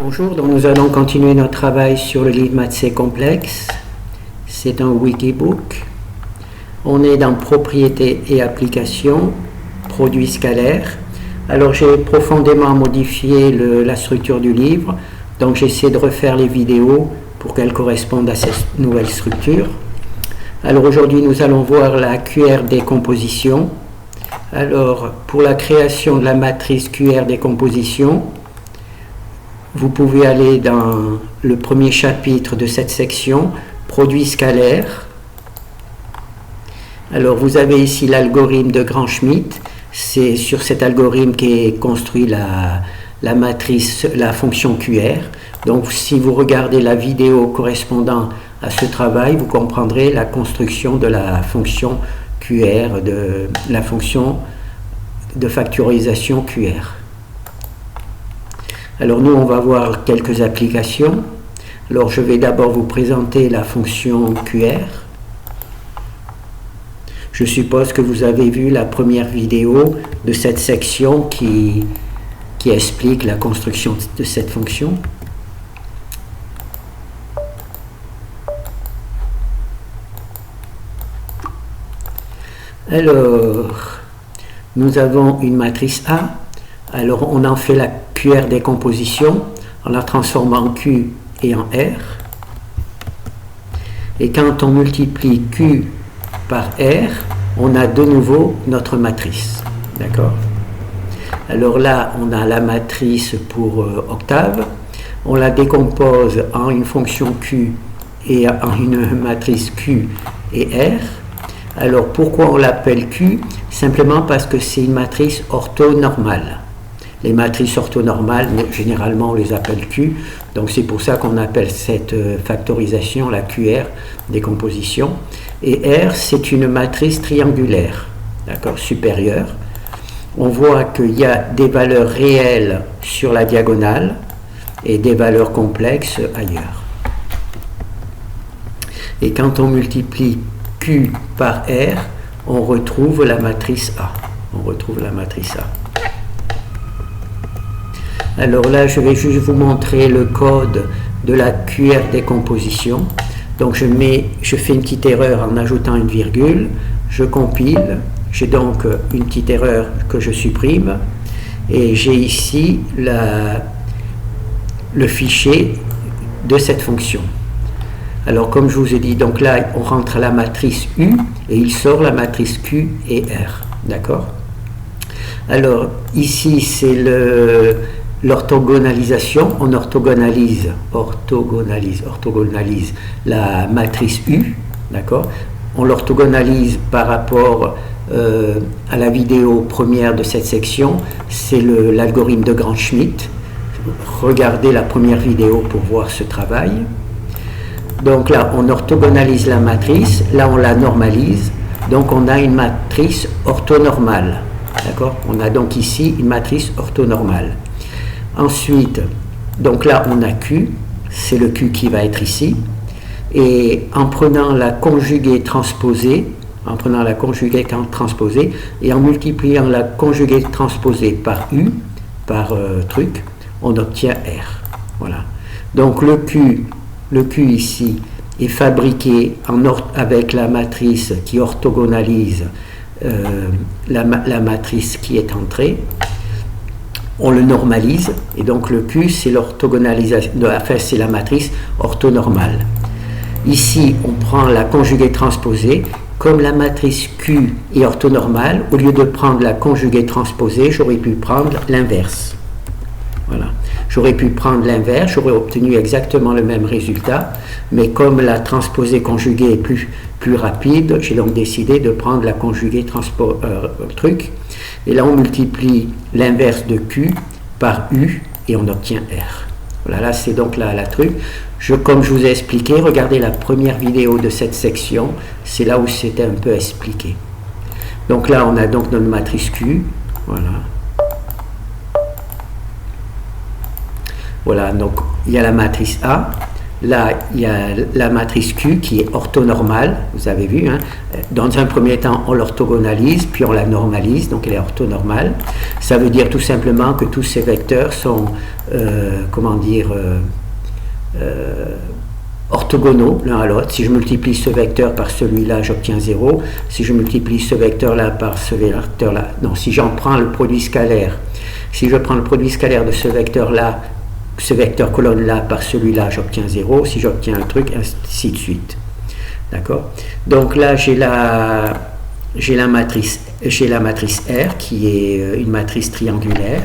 Bonjour, donc nous allons continuer notre travail sur le livre Maths C complexe. C'est un wikibook. On est dans propriétés et applications, produits scalaires. Alors j'ai profondément modifié la structure du livre, donc j'essaie de refaire les vidéos pour qu'elles correspondent à cette nouvelle structure. Alors aujourd'hui nous allons voir la QR décomposition. Alors pour la création de la matrice QR décomposition, vous pouvez aller dans le premier chapitre de cette section, produits scalaires. Alors vous avez ici l'algorithme de Gram-Schmidt. C'est sur cet algorithme qu'est construit la matrice, la fonction QR. Donc si vous regardez la vidéo correspondant à ce travail, vous comprendrez la construction de la fonction QR, de la fonction de factorisation QR. Alors nous, on va voir quelques applications. Alors je vais d'abord vous présenter la fonction QR. Je suppose que vous avez vu la première vidéo de cette section qui explique la construction de cette fonction. Alors, nous avons une matrice A. Alors on en fait la QR décomposition en la transformant en Q et en R. Et quand on multiplie Q par R, on a de nouveau notre matrice. D'accord? Alors là, on a la matrice pour octave. On la décompose en une fonction Q et en une matrice Q et R. Alors pourquoi on l'appelle Q? Simplement parce que c'est une matrice orthonormale. Les matrices orthonormales, généralement, on les appelle Q. Donc, c'est pour ça qu'on appelle cette factorisation la QR décomposition. Et R, c'est une matrice triangulaire, d'accord, supérieure. On voit qu'il y a des valeurs réelles sur la diagonale et des valeurs complexes ailleurs. Et quand on multiplie Q par R, on retrouve la matrice A. On retrouve la matrice A. Alors là, je vais juste vous montrer le code de la QR décomposition. Donc je fais une petite erreur en ajoutant une virgule, je compile, j'ai donc une petite erreur que je supprime, et j'ai ici le fichier de cette fonction. Alors comme je vous ai dit, donc là on rentre la matrice U, et il sort la matrice Q et R. D'accord? Alors ici c'est l'orthogonalisation, on orthogonalise la matrice U, d'accord? On l'orthogonalise par rapport à la vidéo première de cette section, c'est l'algorithme de Gram-Schmidt. Regardez la première vidéo pour voir ce travail. Donc là, on orthogonalise la matrice, là on la normalise, donc on a une matrice orthonormale, d'accord? On a donc ici une matrice orthonormale. Ensuite, donc là on a Q, c'est le Q qui va être ici, et en prenant la conjuguée transposée, et en multipliant la conjuguée transposée par U, par truc, on obtient R. Voilà. Donc le Q ici est fabriqué avec la matrice qui orthogonalise la matrice qui est entrée. On le normalise, et donc le Q, c'est l'orthogonalisation, enfin c'est la matrice orthonormale. Ici, on prend la conjuguée transposée. Comme la matrice Q est orthonormale, au lieu de prendre la conjuguée transposée, j'aurais pu prendre l'inverse. Voilà. J'aurais pu prendre l'inverse, j'aurais obtenu exactement le même résultat, mais comme la transposée conjuguée est plus rapide, j'ai donc décidé de prendre la conjuguée truc. Et là, on multiplie l'inverse de Q par U et on obtient R. Voilà, là, c'est donc la truc. Comme je vous ai expliqué, regardez la première vidéo de cette section. C'est là où c'était un peu expliqué. Donc là, on a donc notre matrice Q. Voilà. Voilà, donc il y a la matrice A. Là, il y a la matrice Q qui est orthonormale, vous avez vu. Hein. Dans un premier temps, on l'orthogonalise, puis on la normalise, donc elle est orthonormale. Ça veut dire tout simplement que tous ces vecteurs sont, orthogonaux l'un à l'autre. Si je multiplie ce vecteur par celui-là, j'obtiens 0. Si je multiplie ce vecteur-là par ce vecteur-là, non, si j'en prends le produit scalaire, si je prends le produit scalaire de ce vecteur-là, ce vecteur colonne-là par celui-là, j'obtiens 0. Si j'obtiens un truc, ainsi de suite. D'accord? Donc là, j'ai la matrice R qui est une matrice triangulaire.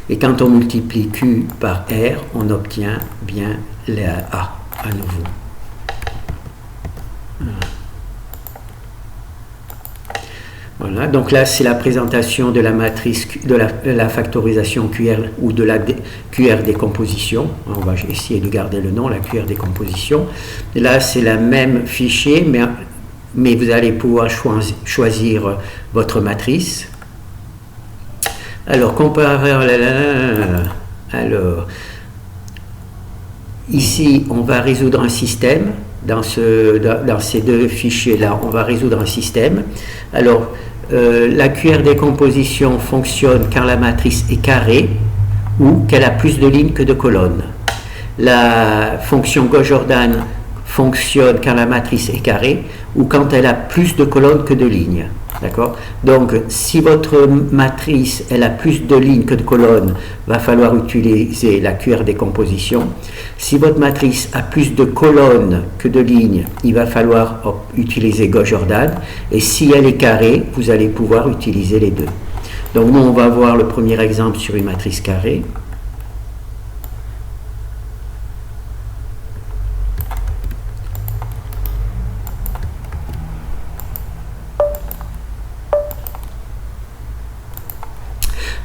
Et quand on multiplie Q par R, on obtient bien la A à nouveau. Voilà, donc là c'est la présentation de la matrice, de la factorisation QR ou de la QR décomposition. On va essayer de garder le nom, la QR décomposition. Et là c'est la même fichier, mais vous allez pouvoir choisir votre matrice. Alors, alors, ici, on va résoudre un système. Dans ces deux fichiers-là, on va résoudre un système. Alors, la QR décomposition fonctionne quand la matrice est carrée ou qu'elle a plus de lignes que de colonnes. La fonction Gauss-Jordan fonctionne quand la matrice est carrée ou quand elle a plus de colonnes que de lignes. D'accord? Donc, si votre matrice elle a plus de lignes que de colonnes, va falloir utiliser la QR décomposition. Si votre matrice a plus de colonnes que de lignes, il va falloir utiliser Gauss-Jordan. Et si elle est carrée, vous allez pouvoir utiliser les deux. Donc, nous, on va voir le premier exemple sur une matrice carrée.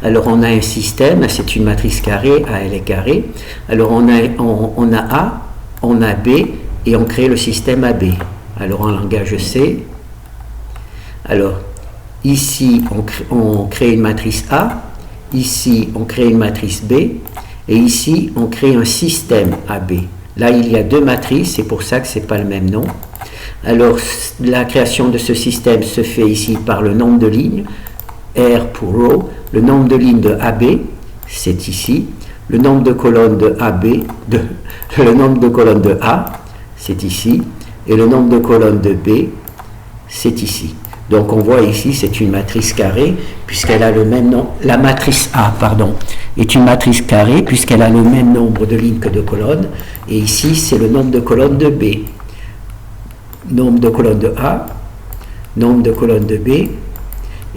Alors on a un système, c'est une matrice carrée, AL est carré. Alors on a A, on a B et on crée le système AB. Alors en langage C, alors ici on crée une matrice A, ici on crée une matrice B et ici on crée un système AB. Là il y a deux matrices, c'est pour ça que ce n'est pas le même nom. Alors la création de ce système se fait ici par le nombre de lignes, R pour row. Le nombre de lignes de AB, c'est ici. Le nombre de colonnes de AB, le nombre de colonnes de A, c'est ici. Et le nombre de colonnes de B, c'est ici. Donc on voit ici, c'est une matrice carrée, puisqu'elle a le même nom. La matrice A, pardon, est une matrice carrée, puisqu'elle a le même nombre de lignes que de colonnes. Et ici, c'est le nombre de colonnes de B. Nombre de colonnes de A, nombre de colonnes de B.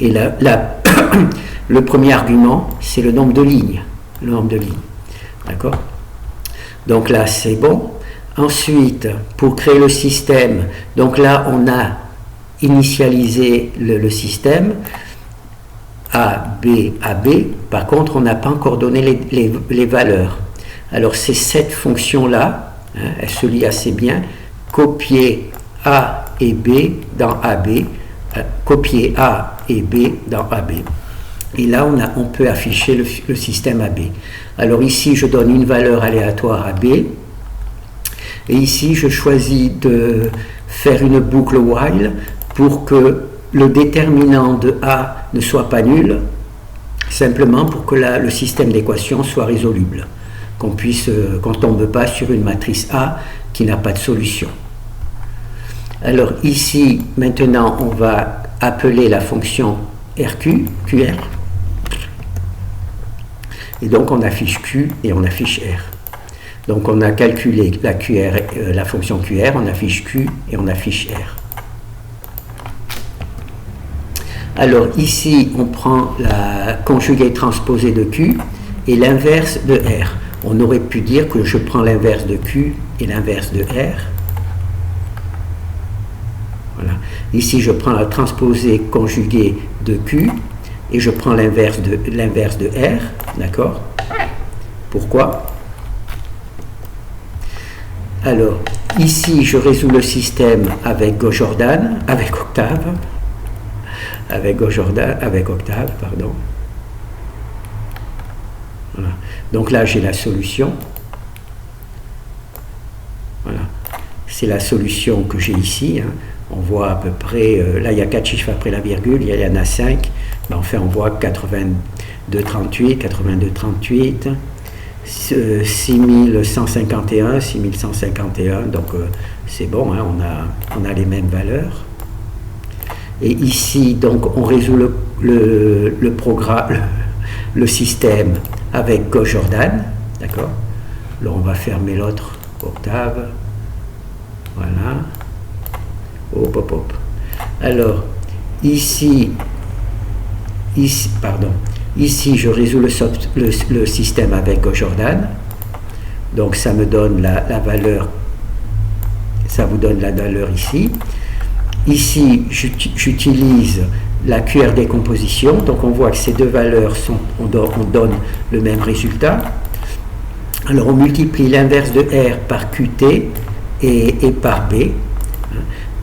Et le premier argument, c'est le nombre de lignes. Le nombre de lignes. D'accord? Donc là, c'est bon. Ensuite, pour créer le système, donc là, on a initialisé le système A, B, AB. Par contre, on n'a pas encore donné les valeurs. Alors, c'est cette fonction-là, hein, elle se lit assez bien. Copier A et B dans AB. Copier A et B dans AB. Et là, on peut afficher le système AB. Alors ici, je donne une valeur aléatoire à B. Et ici, je choisis de faire une boucle while pour que le déterminant de A ne soit pas nul, simplement pour que le système d'équations soit résoluble, qu'on ne tombe pas sur une matrice A qui n'a pas de solution. Alors ici, maintenant, on va appeler la fonction QR. Et donc on affiche Q et on affiche R. Donc on a calculé la fonction QR, on affiche Q et on affiche R. Alors ici, on prend la conjuguée transposée de Q et l'inverse de R. On aurait pu dire que je prends l'inverse de Q et l'inverse de R. Voilà. Ici, je prends la transposée conjuguée de Q et je prends l'inverse de R. D'accord? Pourquoi? Alors, ici, je résous le système avec Gauss-Jordan, avec Octave. Avec Octave, pardon. Voilà. Donc là, j'ai la solution. c'est la solution que j'ai ici. Hein. On voit à peu près, là il y a 4 chiffres après la virgule, il y en a 5. Ben, enfin, on voit 82,38, 82,38, 6151, 6151, donc c'est bon, hein, on a les mêmes valeurs. Et ici, donc, on résout le programme, le système avec Gauss-Jordan, d'accord. Là, on va fermer l'autre octave. Voilà. Hop, hop, hop. Alors, ici, je résous le système avec Gauss-Jordan. Donc, ça me donne la valeur, ça vous donne la valeur ici. Ici, j'utilise la QR décomposition. Donc, on voit que ces deux valeurs, on donne le même résultat. Alors, on multiplie l'inverse de R par QT et par B.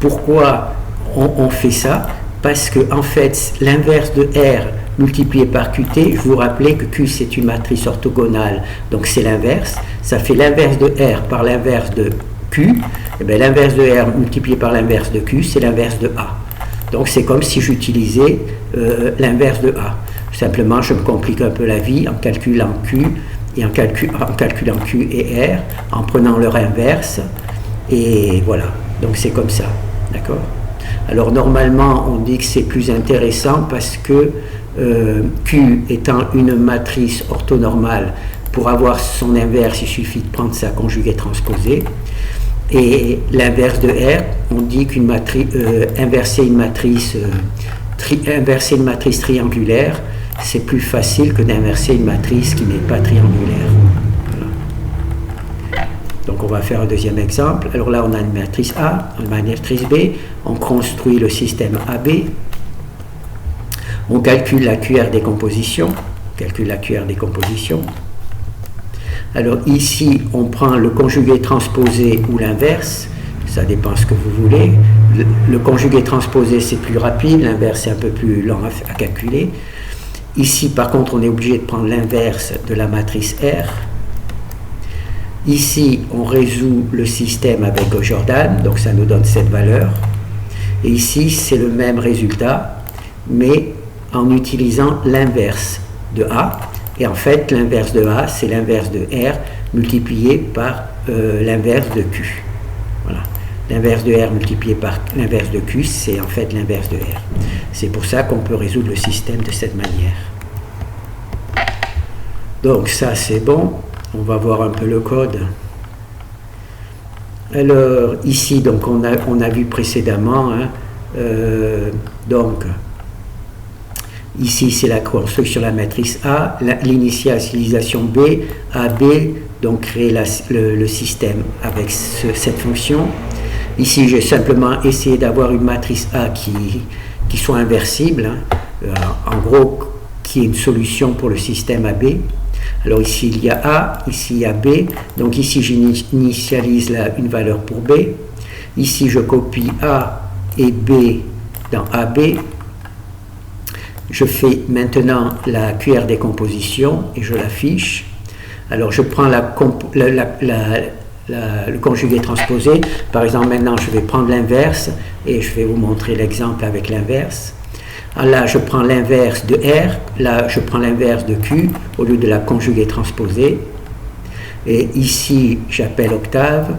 Pourquoi on fait ça? Parce que, en fait, l'inverse de R multiplié par QT, je vous rappelais que Q c'est une matrice orthogonale, donc c'est l'inverse. Ça fait l'inverse de R par l'inverse de Q. Et bien, l'inverse de R multiplié par l'inverse de Q, c'est l'inverse de A. Donc c'est comme si j'utilisais l'inverse de A. Simplement, je me complique un peu la vie en calculant Q et en calculant Q et R, en prenant leur inverse. Et voilà, donc c'est comme ça, d'accord? Alors normalement, on dit que c'est plus intéressant parce que Q étant une matrice orthonormale, pour avoir son inverse, il suffit de prendre sa conjuguée transposée. Et l'inverse de R, on dit qu'une matrice, inverser une matrice triangulaire, c'est plus facile que d'inverser une matrice qui n'est pas triangulaire. Voilà. Donc on va faire un deuxième exemple. Alors là, on a une matrice A, une matrice B, on construit le système AB, on calcule la QR décomposition, Alors ici, on prend le conjugué transposé ou l'inverse, ça dépend ce que vous voulez. Le conjugué transposé, c'est plus rapide, l'inverse, c'est un peu plus lent à calculer. Ici, par contre, on est obligé de prendre l'inverse de la matrice R. Ici, on résout le système avec Gauss-Jordan, donc ça nous donne cette valeur. Et ici, c'est le même résultat, mais en utilisant l'inverse de A. Et en fait, l'inverse de A, c'est l'inverse de R multiplié par l'inverse de Q. Voilà. L'inverse de R multiplié par l'inverse de Q, c'est en fait l'inverse de R. C'est pour ça qu'on peut résoudre le système de cette manière. Donc ça, c'est bon. On va voir un peu le code. Alors, ici, donc, on a vu précédemment, hein, donc, ici, c'est la construction de la matrice A, l'initialisation B, AB, donc créer le système avec cette fonction. Ici, j'ai simplement essayé d'avoir une matrice A qui soit inversible, hein, en gros, qui est une solution pour le système AB. Alors ici, il y a A, ici, il y a B, donc ici, j'initialise une valeur pour B. Ici, je copie A et B dans AB. Je fais maintenant la QR décomposition et je l'affiche. Alors je prends le conjugué transposé. Par exemple, maintenant je vais prendre l'inverse et je vais vous montrer l'exemple avec l'inverse. Là, je prends l'inverse de R, là, je prends l'inverse de Q au lieu de la conjuguée transposée. Et ici, j'appelle octave.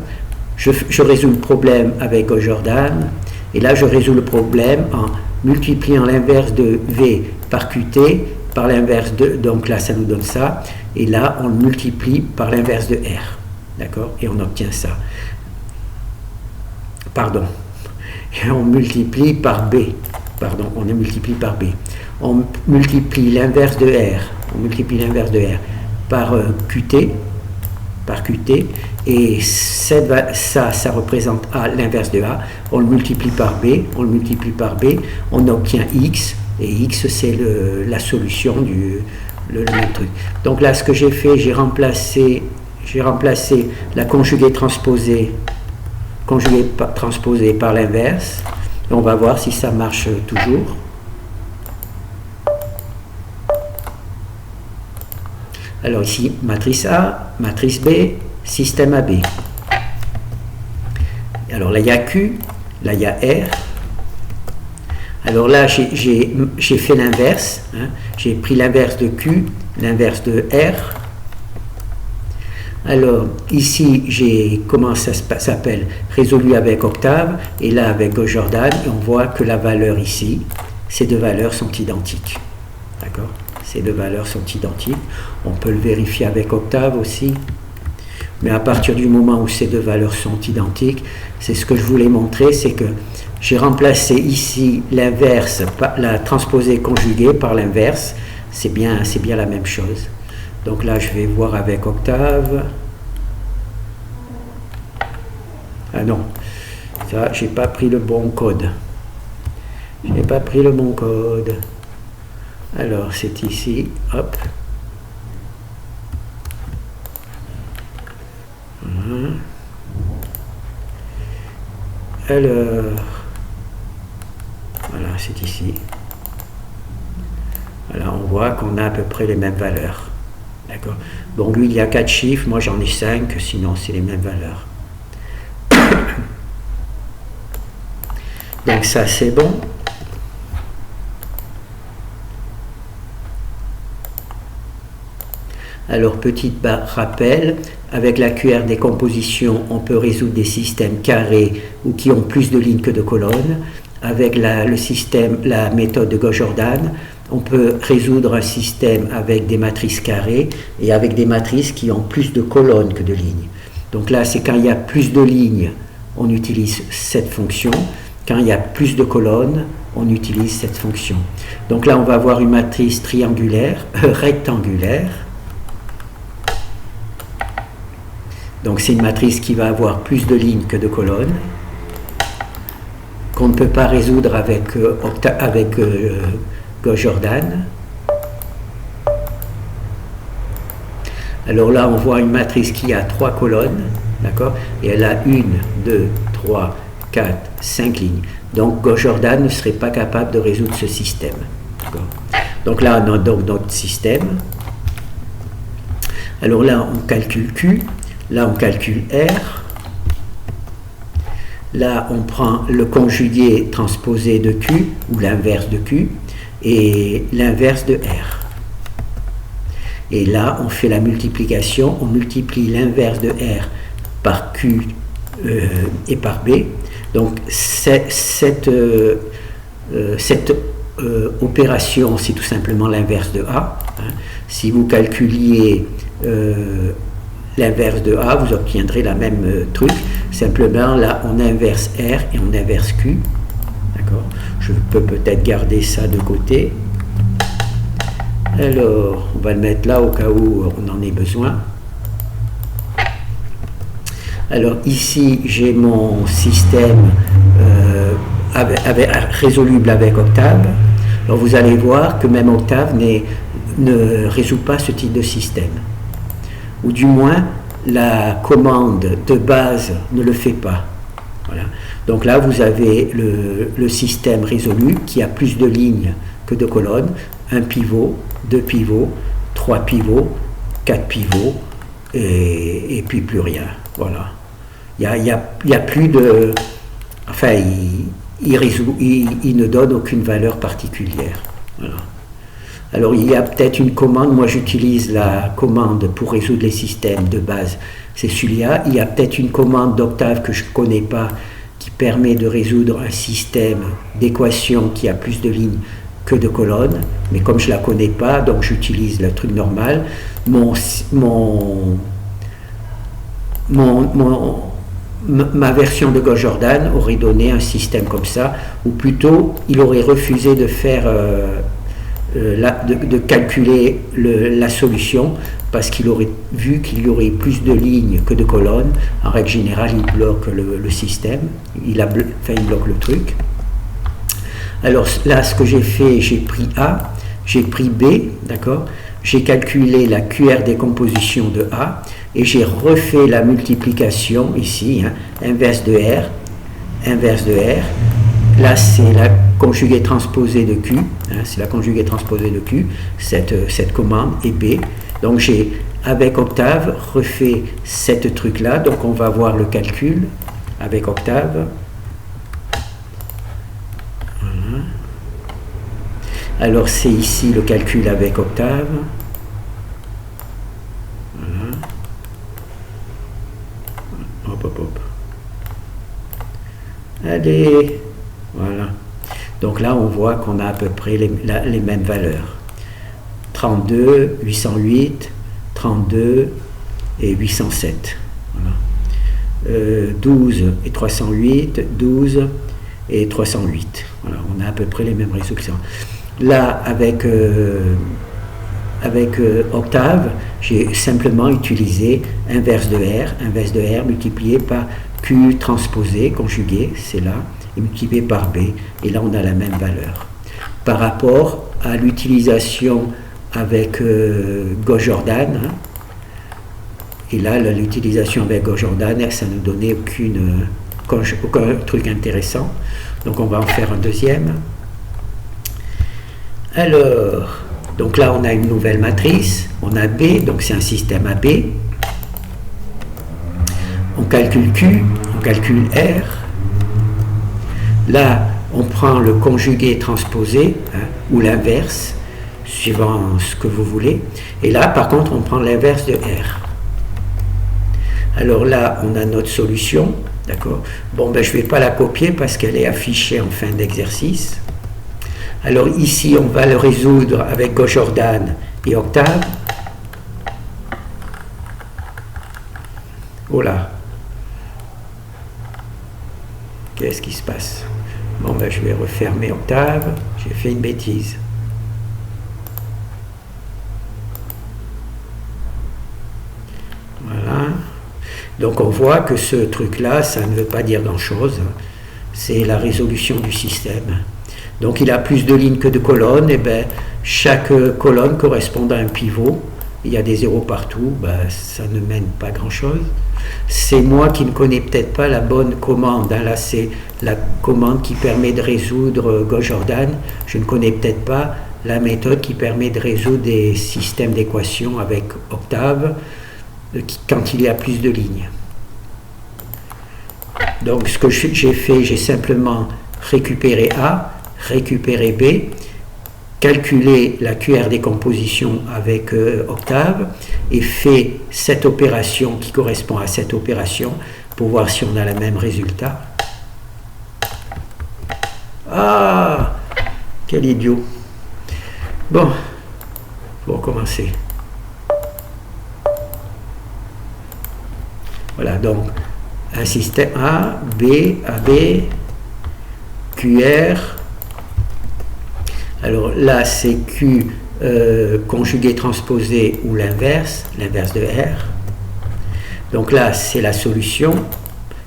Je résous le problème avec Gauss-Jordan. Et là, je résous le problème en multipliant l'inverse de V par QT par l'inverse de, donc là ça nous donne ça, et là on le multiplie par l'inverse de R, d'accord, et on obtient ça. Pardon, et on multiplie par B, on multiplie par B. On multiplie l'inverse de R, par QT, et ça représente A, l'inverse de A, on le multiplie par B, on obtient X, et X c'est la solution le même truc. Donc là, ce que j'ai fait, j'ai remplacé la conjuguée transposée par l'inverse, et on va voir si ça marche toujours. Alors ici, matrice A, matrice B, système AB. Alors là, il y a Q, là, il y a R. Alors là, j'ai fait l'inverse. Hein. J'ai pris l'inverse de Q, l'inverse de R. Alors, ici, j'ai comment ça s'appelle, résolu avec octave, et là avec Gauss Jordan, et on voit que la valeur ici, ces deux valeurs sont identiques. D'accord? Ces deux valeurs sont identiques. On peut le vérifier avec octave aussi. Mais à partir du moment où ces deux valeurs sont identiques, c'est ce que je voulais montrer, c'est que j'ai remplacé ici l'inverse, la transposée conjuguée par l'inverse. C'est bien la même chose. Donc là, je vais voir avec octave. Ah non, ça, j'ai pas pris le bon code. Je n'ai pas pris le bon code. Alors, c'est ici, hop. Alors, voilà, c'est ici. Voilà, on voit qu'on a à peu près les mêmes valeurs. D'accord. Bon, lui, il y a 4 chiffres, moi j'en ai 5, sinon c'est les mêmes valeurs. Donc ça, c'est bon. Alors, petit rappel, avec la QR décomposition, on peut résoudre des systèmes carrés ou qui ont plus de lignes que de colonnes. Avec la méthode de Gauss Jordan, on peut résoudre un système avec des matrices carrées et avec des matrices qui ont plus de colonnes que de lignes. Donc là, c'est quand il y a plus de lignes, on utilise cette fonction. Quand il y a plus de colonnes, on utilise cette fonction. Donc là, on va avoir une matrice rectangulaire. Donc c'est une matrice qui va avoir plus de lignes que de colonnes, qu'on ne peut pas résoudre avec Gauss Jordan. Alors là, on voit une matrice qui a 3 colonnes, d'accord, et elle a 1, 2, 3, 4, 5 lignes. Donc Gauss Jordan ne serait pas capable de résoudre ce système. Donc là, on a donc notre système. Alors là, on calcule Q. Là, on calcule R. Là, on prend le conjugué transposé de Q, ou l'inverse de Q, et l'inverse de R. Et là, on fait la multiplication, on multiplie l'inverse de R par Q et par B. Donc, cette opération, c'est tout simplement l'inverse de A. Hein. Si vous calculiez l'inverse de A, vous obtiendrez la même truc. Simplement, là, on inverse R et on inverse Q. D'accord? Je peux peut-être garder ça de côté. Alors, on va le mettre là au cas où on en ait besoin. Alors, ici, j'ai mon système résoluble avec octave. Alors, vous allez voir que même octave ne résout pas ce type de système. Ou du moins, la commande de base ne le fait pas. Voilà. Donc là, vous avez le système résolu qui a plus de lignes que de colonnes. Un pivot, 2 pivots, 3 pivots, 4 pivots, et puis plus rien. Voilà. Il y a plus de... Enfin, il ne donne aucune valeur particulière. Voilà. Alors, il y a peut-être une commande, moi j'utilise la commande pour résoudre les systèmes de base, c'est celui-là. Il y a peut-être une commande d'octave que je ne connais pas qui permet de résoudre un système d'équation qui a plus de lignes que de colonnes, mais comme je ne la connais pas, donc j'utilise le truc normal. Ma version de Gauss Jordan aurait donné un système comme ça, ou plutôt il aurait refusé de faire de calculer la solution parce qu'il aurait vu qu'il y aurait plus de lignes que de colonnes. En règle générale, il bloque le système, il bloque le truc. Alors là, ce que j'ai fait, j'ai pris A, j'ai pris B, d'accord, j'ai calculé la QR décomposition de A et j'ai refait la multiplication ici, hein, inverse de R, inverse de R. Là, c'est la conjuguée transposée de Q, hein, c'est la conjuguée transposée de Q, cette commande, et B. Donc j'ai, avec octave, refait cette truc-là, donc on va voir le calcul. avec octave. Voilà. Alors c'est ici le calcul avec octave. Voilà. Hop, hop, hop. Allez, voilà. Donc là, on voit qu'on a à peu près les mêmes valeurs. 32, 808, 32 et 807. Voilà. 12 et 308, 12 et 308. Voilà, on a à peu près les mêmes résultats. Là, avec octave, j'ai simplement utilisé inverse de R multiplié par Q transposé, conjugué, c'est là, et multiplié par B, et là on a la même valeur. Par rapport à l'utilisation avec Gauss-Jordan, hein, et là l'utilisation avec Gauss-Jordan, ça ne donnait aucun truc intéressant, donc on va en faire un deuxième. Alors, donc là on a une nouvelle matrice, on a B, donc c'est un système AB. On calcule Q, on calcule R. Là, on prend le conjugué transposé, hein, ou l'inverse, suivant ce que vous voulez. Et là, par contre, on prend l'inverse de R. Alors là, on a notre solution, d'accord? Bon, ben, je ne vais pas la copier parce qu'elle est affichée en fin d'exercice. Alors ici, on va le résoudre avec Gauss-Jordan et octave. Oh là! Qu'est-ce qui se passe? Bon, ben, je vais refermer octave. J'ai fait une bêtise. Voilà. Donc on voit que ce truc-là, ça ne veut pas dire grand-chose. C'est la résolution du système. Donc il a plus de lignes que de colonnes. Et ben, chaque colonne correspond à un pivot. Il y a des zéros partout. Ben, ça ne mène pas grand-chose. C'est moi qui ne connais peut-être pas la bonne commande. Hein. Là, c'est la commande qui permet de résoudre Gauss-Jordan. Je ne connais peut-être pas la méthode qui permet de résoudre des systèmes d'équations avec octave quand il y a plus de lignes. Donc, ce que j'ai fait, j'ai simplement récupéré A, récupéré B, calculer la QR décomposition avec octave et fait cette opération qui correspond à cette opération pour voir si on a le même résultat. Ah, quel idiot. Bon, pour recommencer. Voilà, donc un système A, B, AB, QR. Alors là, c'est Q conjugué transposé ou l'inverse de R. Donc là, c'est la solution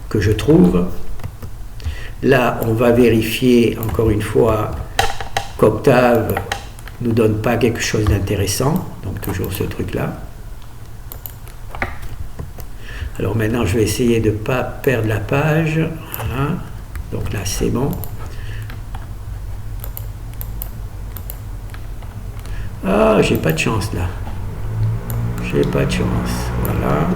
que je trouve. Là, on va vérifier encore une fois qu'octave ne nous donne pas quelque chose d'intéressant. Donc toujours ce truc-là. Alors maintenant, je vais essayer de ne pas perdre la page. Voilà. Donc là, c'est bon. Ah, j'ai pas de chance là. J'ai pas de chance. Voilà.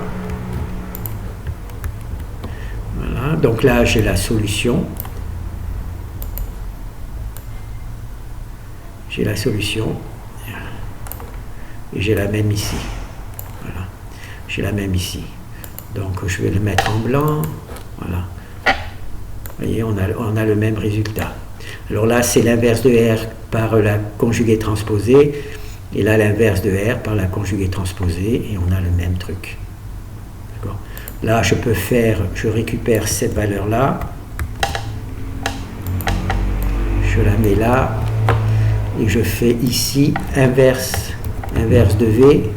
Voilà. Donc là, j'ai la solution. J'ai la solution. Et j'ai la même ici. Voilà. J'ai la même ici. Donc je vais le mettre en blanc. Voilà. Vous voyez, on a le même résultat. Alors là, c'est l'inverse de R par la conjuguée transposée. Et là, l'inverse de R par la conjuguée transposée. Et on a le même truc. D'accord. Là, je récupère cette valeur-là. Je la mets là. Et je fais ici inverse de V.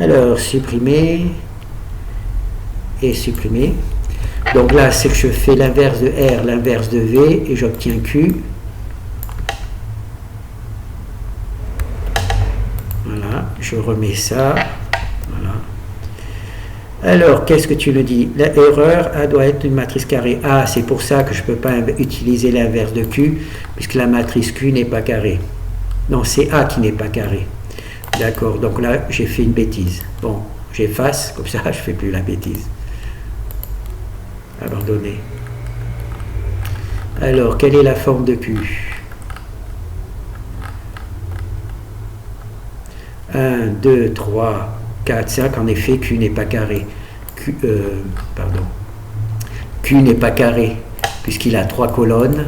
Alors, supprimer et supprimer. Donc là, c'est que je fais l'inverse de R, l'inverse de V, et j'obtiens Q. Voilà, je remets ça. Voilà. Alors, qu'est-ce que tu nous dis? L'erreur A doit être une matrice carrée. Ah, c'est pour ça que je ne peux pas utiliser l'inverse de Q, puisque la matrice Q n'est pas carrée. Non, c'est A qui n'est pas carré. D'accord, donc là, j'ai fait une bêtise. Bon, j'efface, comme ça, je ne fais plus la bêtise. Abandonner. Alors, quelle est la forme de Q? 1, 2, 3, 4, 5. En effet, Q n'est pas carré. Q n'est pas carré, puisqu'il a 3 colonnes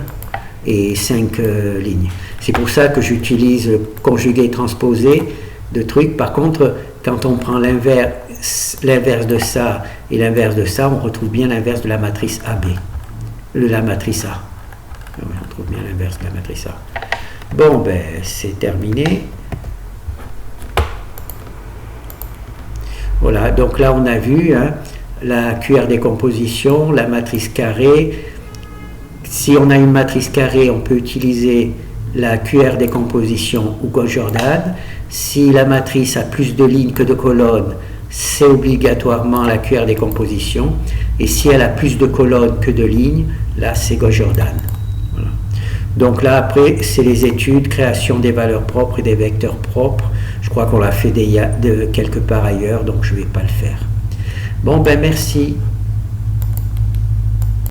et 5 lignes. C'est pour ça que j'utilise le conjugué transposé de trucs. Par contre, quand on prend l'inverse de ça et l'inverse de ça, on retrouve bien l'inverse de la matrice AB. La matrice A. On trouve bien l'inverse de la matrice A. Bon, ben, c'est terminé. Voilà, donc là, on a vu la QR décomposition, la matrice carrée. Si on a une matrice carrée, on peut utiliser la QR décomposition ou Gauss-Jordan. Si la matrice a plus de lignes que de colonnes, c'est obligatoirement la QR décomposition. Et si elle a plus de colonnes que de lignes, là, c'est Gauss-Jordan. Voilà. Donc là, après, c'est les études, création des valeurs propres et des vecteurs propres. Je crois qu'on l'a fait quelque part ailleurs, donc je ne vais pas le faire. Bon, ben merci.